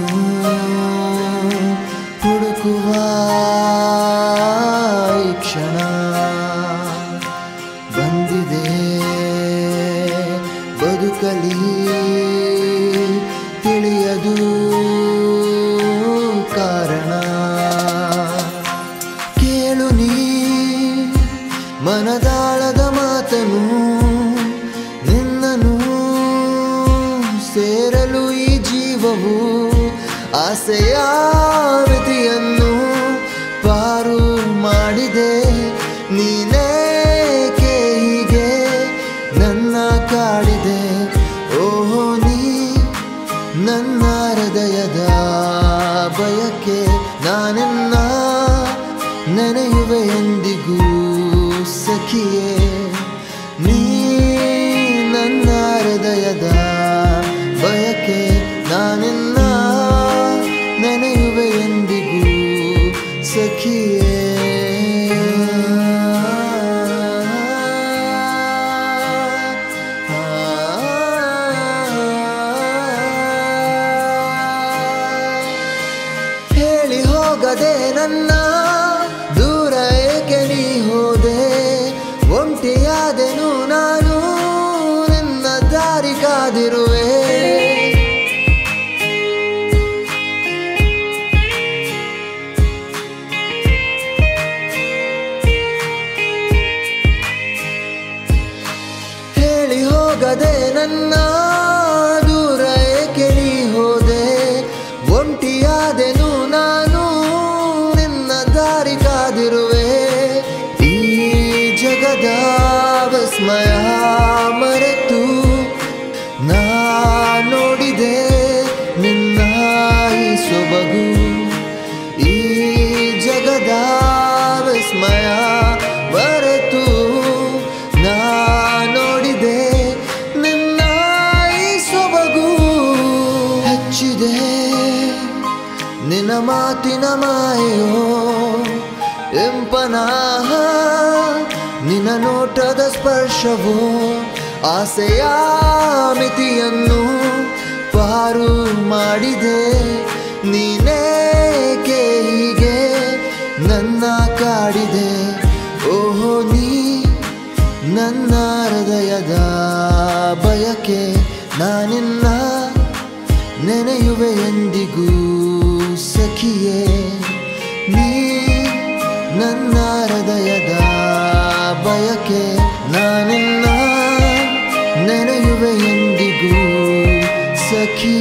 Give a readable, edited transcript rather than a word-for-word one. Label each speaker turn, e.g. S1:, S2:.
S1: ನಿನ್ನನ್ನು ಹುಡುಕುವ ಈ ಕ್ಷಣ ಬಂದಿದೆ ಬದುಕಲಿ ತಿಳಿಯದು ಕಾರಣ ಕೇಳು ನೀ ಮನದಾಳದ ಮಾತನು ನಿನ್ನನು ಸೇರಲು ಈ ಜೀವವು ಆಸೆಯ ಮಿತಿಯನ್ನು ಪಾರು ಮಾಡಿದೆ ನೀನೇಕೆ ಹೀಗೆ ನನ್ನ ಕಾಡಿದೆ ಓಹೋ ನೀ ನನ್ನ ಹೃದಯದ ಬಯಕೆ ನಾನೆನ್ನ ನೆನೆಯುವೆ ಎಂದಿಗೂ ಸಖಿಯೇ ನೀ ನನ್ನ ಹೃದಯದ ಬಯಕೆ ನಾನೆನ್ನ ನೆನೆಯುವೆ ಎಂದಿಗೂ ಸಖಿಯೇ ಹೇಳಿ ಹೋಗದೆ ನನ್ನ ದೂರ ಏಕೆ ನೀ ಹೋದೆ ಒಂಟಿಯಾದೆನು ನಾನು ನಿನ್ನ ದಾರಿ ಕಾದಿರುವೆ ಹೇಳಿ ಹೋಗದೆ ನನ್ನ ದೂರ ಏಕೆ ನೀ ಹೋದೆ ಒಂಟಿಯಾದೆನು ನಾನು ನಿನ್ನ ದಾರಿ ಕಾದಿರುವೆ ಈ ಜಗದ ವಿಸ್ಮಯ ಮರೆತು ನಾ ನೋಡಿದೆ ನಿನ್ನ ಈ ಸೊಬಗು ಈ ಜಗದ ವಿಸ್ಮಯ ಮರೆತು ನಾ ನೋಡಿದೆ ನಿನ್ನ ಈ ಸೊಬಗು ಹೆಚ್ಚಿದೆ ನಿನ್ನ ಮಾತಿನ ಮಾಯೋ ಇಂಪನಾಹ ನಿನ್ನ ನೋಟದ ಸ್ಪರ್ಶವೋ ಆಸೆಯ ಮಿತಿಯನ್ನು ಪಾರು ಮಾಡಿದೆ ನೀನೇಕೆ ಹೀಗೆ ನನ್ನ ಕಾಡಿದೆ ಓಹೋ ನೀ ನನ್ನ ಹೃದಯದ ಬಯಕೆ ನಾನಿನ್ನ ನೆನೆಯುವೆ ಎಂದಿಗೂ ಸಖಿಯೇ ನೀ ನನ್ನ ಹೃದಯದ ಬಯಕೆ ನಾನಿನ್ನ ನೆನೆಯುವೆ ಎಂದಿಗೂ ಸಖಿ